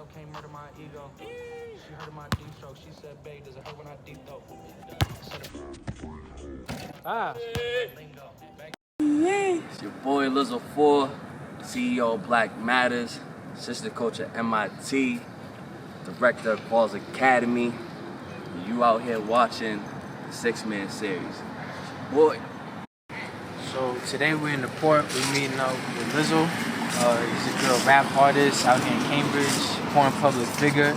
myself, can't murder my ego. She heard of my deep stroke. She said, babe, does it hurt when I deep throat? It's your boy Lizzle4, CEO of Black Matters, assistant coach at MIT, director of Qualls Academy. You out here watching the 6-Man series. Boy. So today we're in the port. We're meeting up with Lizzle. He's a good rap artist out here in Cambridge, important public figure.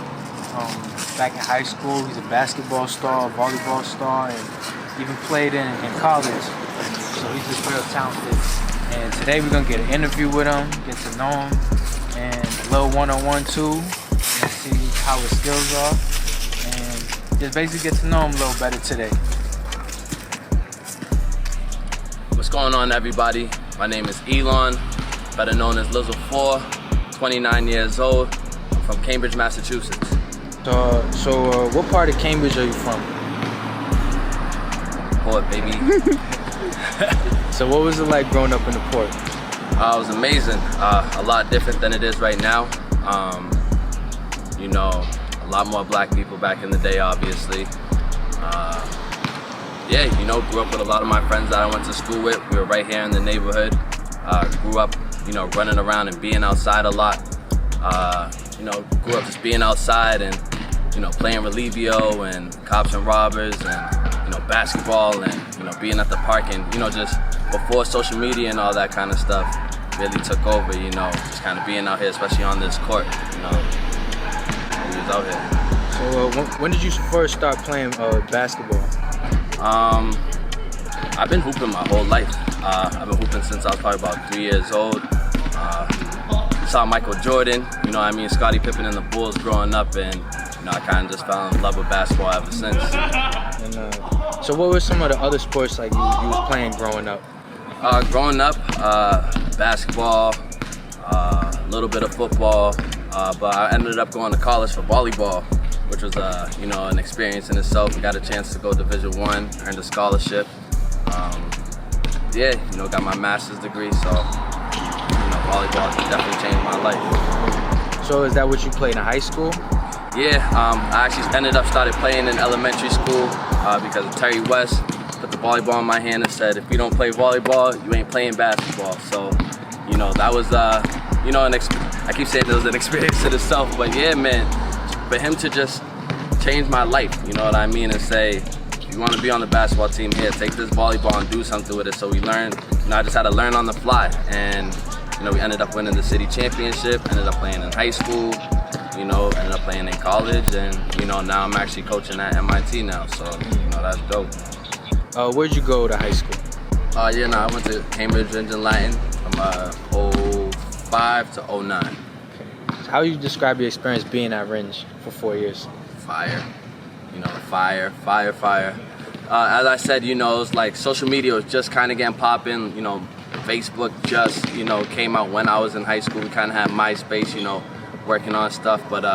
Back in high school, he's a basketball star, a volleyball star, and even played in college. So he's just real talented. And today we're gonna get an interview with him, get to know him, and a little one-on-one too, and see how his skills are, and just basically get to know him a little better today. What's going on, everybody? My name is Elon, better known as Lizzle4, 29 years old. I'm from Cambridge, Massachusetts. So what part of Cambridge are you from? Port, baby. So what was it like growing up in the port? It was amazing. A lot different than it is right now. You know, a lot more black people back in the day, obviously. Yeah, you know, grew up with a lot of my friends that I went to school with. We were right here in the neighborhood. Grew up, you know, running around and being outside a lot. You know, grew up just being outside and, you know, playing Relivio and Cops and Robbers and, you know, basketball and, you know, being at the park and, you know, just before social media and all that kind of stuff really took over, you know, just kind of being out here, especially on this court, you know, we was out here. So when did you first start playing basketball? I've been hooping my whole life. I've been hooping since I was probably about 3 years old. Saw Michael Jordan, you know what I mean, Scottie Pippen and the Bulls growing up, and you know, I kind of just fell in love with basketball ever since. And, so what were some of the other sports like you was playing growing up? Growing up, basketball, a little bit of football, but I ended up going to college for volleyball, which was you know, an experience in itself. I got a chance to go Division I, earned a scholarship. Yeah, you know, got my master's degree, so you know, volleyball definitely changed my life. So is that what you played in high school? Yeah, I actually ended up started playing in elementary school because of Terry West put the volleyball in my hand and said, if you don't play volleyball, you ain't playing basketball. So, you know, that was, you know, I keep saying it was an experience in itself, but yeah, man, for him to just change my life, you know what I mean, and say, you want to be on the basketball team here, take this volleyball and do something with it. So we learned, you know, I just had to learn on the fly, and you know, we ended up winning the city championship, ended up playing in high school, you know, ended up playing in college, and you know, now I'm actually coaching at MIT now, so you know, that's dope. Where'd you go to high school? Yeah, no, I went to Cambridge Engine Latin from 05 to 09. Okay. So how do you describe your experience being at Ringe for 4 years? Fire. You know, fire. As I said, you know, it was like social media was just kind of getting popping. You know, Facebook just, you know, came out when I was in high school. We kind of had MySpace, you know, working on stuff. But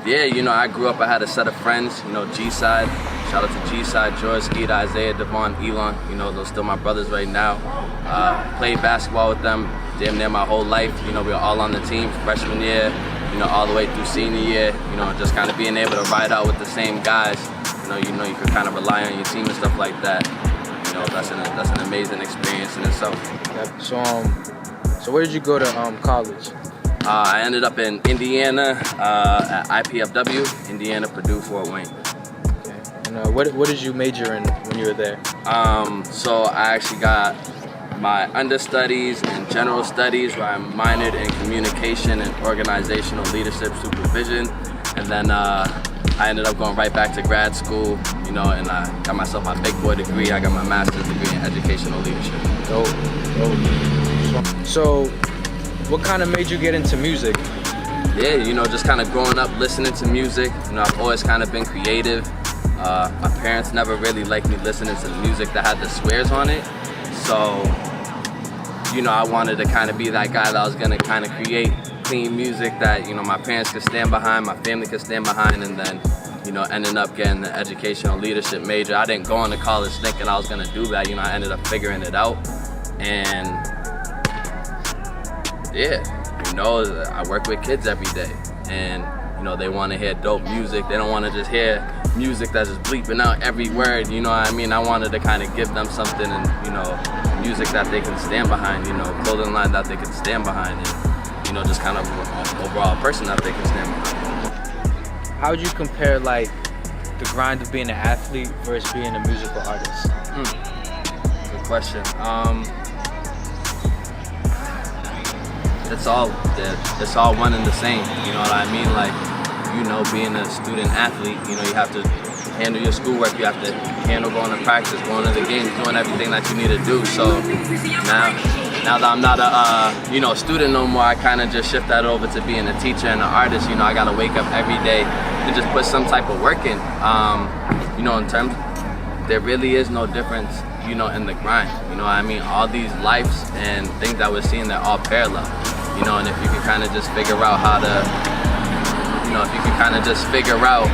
yeah, you know, I grew up, I had a set of friends, you know, G-Side. Shout out to G-Side, George, Skeet, Isaiah, Devon, Elon. You know, those still my brothers right now. Played basketball with them damn near my whole life. You know, we were all on the team freshman year, you know, all the way through senior year. You know, just kind of being able to ride out with the same guys. You know, you can kind of rely on your team and stuff like that. You know, that's an amazing experience in itself. Yep. So where did you go to college? I ended up in Indiana at IPFW, Indiana, Purdue, Fort Wayne. Okay. And what did you major in when you were there? So I actually got my understudies in general studies, where I minored in communication and organizational leadership supervision, and then I ended up going right back to grad school, you know, and I got myself my big boy degree. I got my master's degree in educational leadership. Dope. So what kind of made you get into music? Yeah, you know, just kind of growing up listening to music. You know, I've always kind of been creative. My parents never really liked me listening to the music that had the swears on it. So, you know, I wanted to kind of be that guy that was gonna kind of create clean music that, you know, my parents could stand behind, my family could stand behind, and then, you know, ending up getting the educational leadership major. I didn't go into college thinking I was gonna do that. You know, I ended up figuring it out, and yeah, you know, I work with kids every day. and you know, they want to hear dope music. They don't want to just hear music that's just bleeping out every word, you know what I mean? I wanted to kind of give them something, and you know, music that they can stand behind, you know, clothing line that they can stand behind, and you know, just kind of overall person that they can stand behind. How would you compare like the grind of being an athlete versus being a musical artist? Good question. It's all one and the same, you know what I mean? Like, you know, being a student athlete, you know, you have to handle your schoolwork, you have to handle going to practice, going to the games, doing everything that you need to do. So now that I'm not a you know, student no more, I kind of just shift that over to being a teacher and an artist. You know, I gotta wake up every day to just put some type of work in. You know, in terms, there really is no difference, you know, in the grind. You know what I mean? All these lives and things that we're seeing, they're all parallel. You know, and if you can kind of just figure out how to, you know, if you can kind of just figure out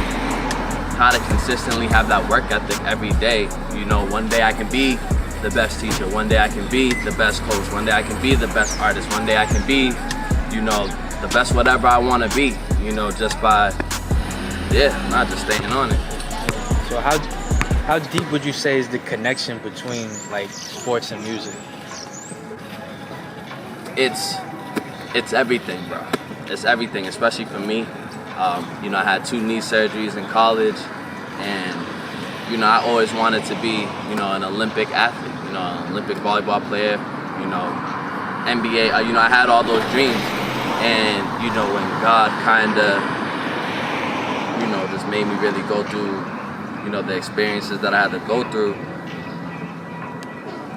how to consistently have that work ethic every day, you know, one day I can be the best teacher, one day I can be the best coach, one day I can be the best artist, one day I can be, you know, the best whatever I want to be, you know, just by, not just staying on it. So how deep would you say is the connection between like sports and music? It's everything, bro. It's everything, especially for me. You know, I had 2 knee surgeries in college, and you know, I always wanted to be, you know, an Olympic athlete, you know, an Olympic volleyball player, you know, NBA. You know, I had all those dreams, and you know, when God kind of, you know, just made me really go through, you know, the experiences that I had to go through,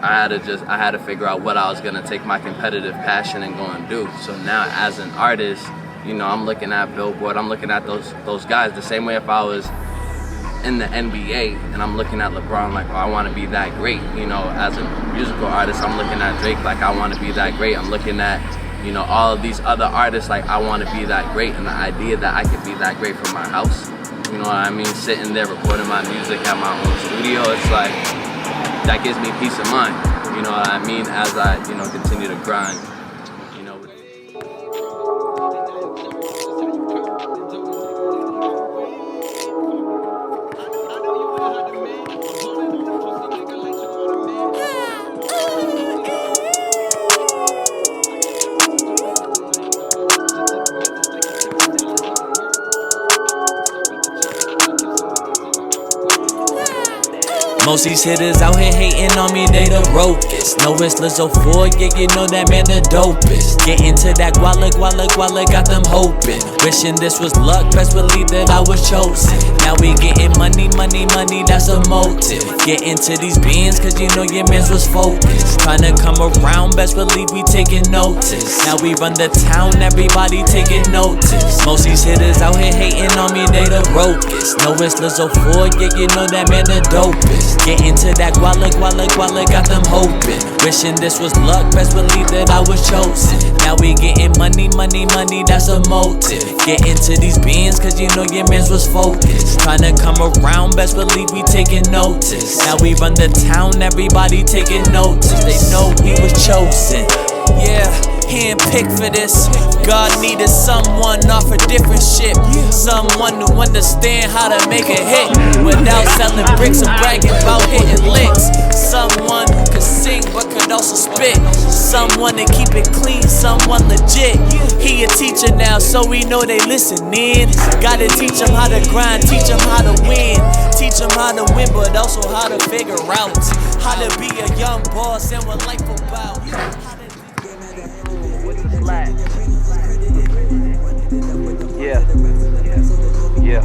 I had to figure out what I was gonna take my competitive passion and go and do. So now, as an artist, you know, I'm looking at Billboard, I'm looking at those guys the same way if I was in the NBA and I'm looking at LeBron like, oh, I want to be that great. You know, as a musical artist, I'm looking at Drake like, I want to be that great. I'm looking at, you know, all of these other artists like, I want to be that great. And the idea that I could be that great from my house, you know what I mean, sitting there recording my music at my own studio, it's like, that gives me peace of mind, you know what I mean, as I, you know, continue to grind, you know. Most these hitters out here hating on me, they the ropest. No, it's Lizzle4, yeah, you know that man the dopest. Getting to that guala, got them hoping. Wishing this was luck, best believe that I was chosen. Now we getting money, that's a motive. Get into these beans, cause you know your mans was focused. Tryna come around, best believe we taking notice. Now we run the town, everybody taking notice. Most these hitters out here hating on me, they the ropest. No, it's Lizzle4, yeah, you know that man the dopest. Getting to that guala, got them hoping. Wishing this was luck, best believe that I was chosen. Now we getting money, that's a motive. Get into these beans, cause you know your mans was focused. Tryna come around, best believe we taking notice. Now we run the town, everybody taking notice. They know we was chosen. Yeah, handpicked for this. God needed someone off a different ship. Someone who understand how to make a hit without selling bricks and bragging about hitting licks. Someone who could sing but could also spit. Someone to keep it clean, someone legit. He a teacher now, so we know they listening. Gotta teach them how to grind, teach them how to win. Teach them how to win, but also how to figure out how to be a young boss and what life about. Yeah.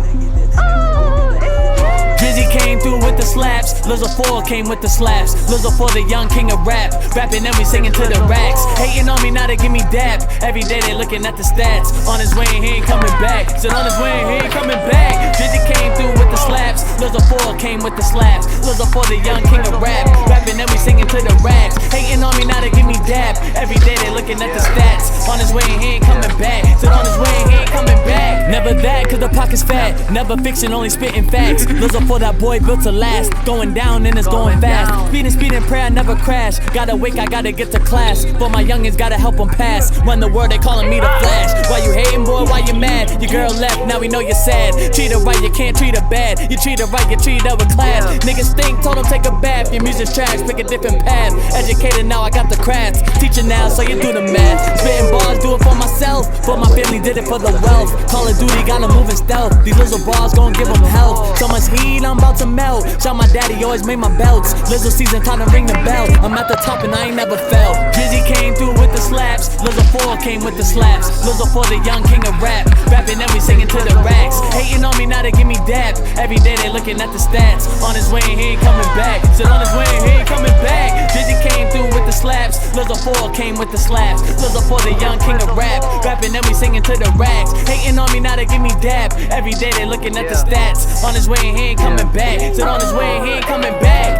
Dizzy came through with the slaps, Lizzle4 came with the slaps. Lizzle4 the young king of rap, rapping and we singing to the racks. Hating on me now they give me dap, every day they looking at the stats. On his way and he ain't coming back, said on his way and he ain't coming back. Dizzy came through with the slaps, Lizzle4 came with the slaps. Lizzle4 the young king of rap, rapping and we singing to the racks. Hating on me now they give me dap, every day they looking at the stats. On his way and he ain't coming back, said on his way and he ain't coming back. Never that, cause the pocket pockets fat, never fiction, only spitting facts. Lizzle4, that boy built to last. Going down and it's going fast. Speeding, pray I never crash. Gotta wake, I gotta get to class. But my youngins gotta help them pass. Run the word, they calling me the Flash. Why you hating, boy? Why you mad? Your girl left, now we know you're sad. Treat her right, you can't treat her bad. You treat her right, you treat her with class. Niggas stink, told them take a bath. Your music's trash, pick a different path. Educated now, I got the crafts. Teacher now, so you do the math. Spitting bars, do it for myself. But my family did it for the wealth. Call of Duty, got them moving stealth. These little bars gon' give them health. So much heat, I'm about to melt. Shout my daddy, always made my belts. Lizzle season, time to ring the bell. I'm at the top and I ain't never fell. Drizzy came through with the slaps. Lizzle4 came with the slaps. Lizzle4, the young king of rap. Rapping and we singing to the racks. Hating on me, now they give me dap. Every day they looking at the stats. On his way, he ain't coming back. Said on his way, he ain't coming back. Drizzy came through with the slaps. Lizzle4 came with the slaps. Lizzle4, the young king of rap. Rapping and we singing to the racks. Hating on me, now they give me dap. Every day they looking at the stats. On his way, he ain't coming back. Said on his way, he ain't coming back.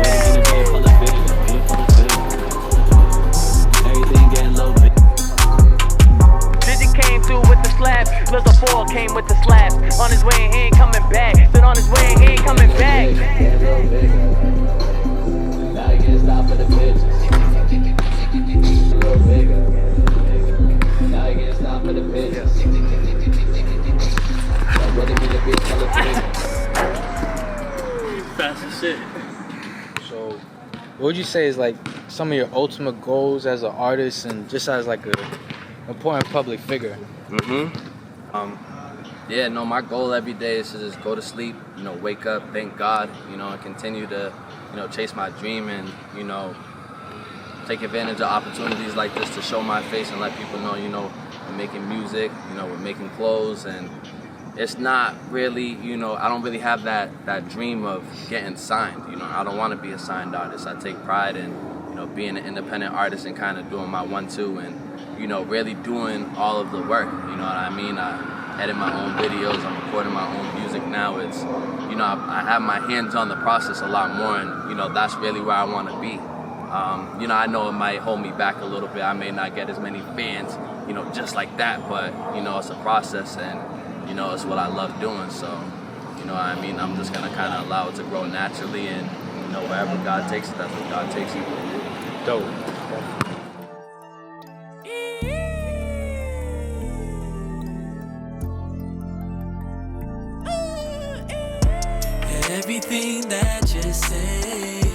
With the slaps, Lizzle4 came with the slaps. On his way, he ain't coming back. Said on his way, he ain't coming back. Now I can't stop for the bitches. A little bigger. Now I can't stop for the bitches. I'm ready for the bitch, tell it to Fast as shit. So, what would you say is like some of your ultimate goals as an artist and just as like a important public figure? Yeah, no, my goal every day is to just go to sleep, wake up, thank God, and continue to, chase my dream and, take advantage of opportunities like this to show my face and let people know, we're making music, we're making clothes, and it's not really, I don't really have that dream of getting signed, I don't want to be a signed artist. I take pride in, being an independent artist and kind of doing my 1-2 and, really doing all of the work, you know what I mean? I edit my own videos, I'm recording my own music now. It's, I have my hands on the process a lot more and, that's really where I want to be. I know it might hold me back a little bit. I may not get as many fans, just like that, but, it's a process and, it's what I love doing. So, I'm just going to kind of allow it to grow naturally and, wherever God takes it, that's where God takes it. Dope. Everything that you say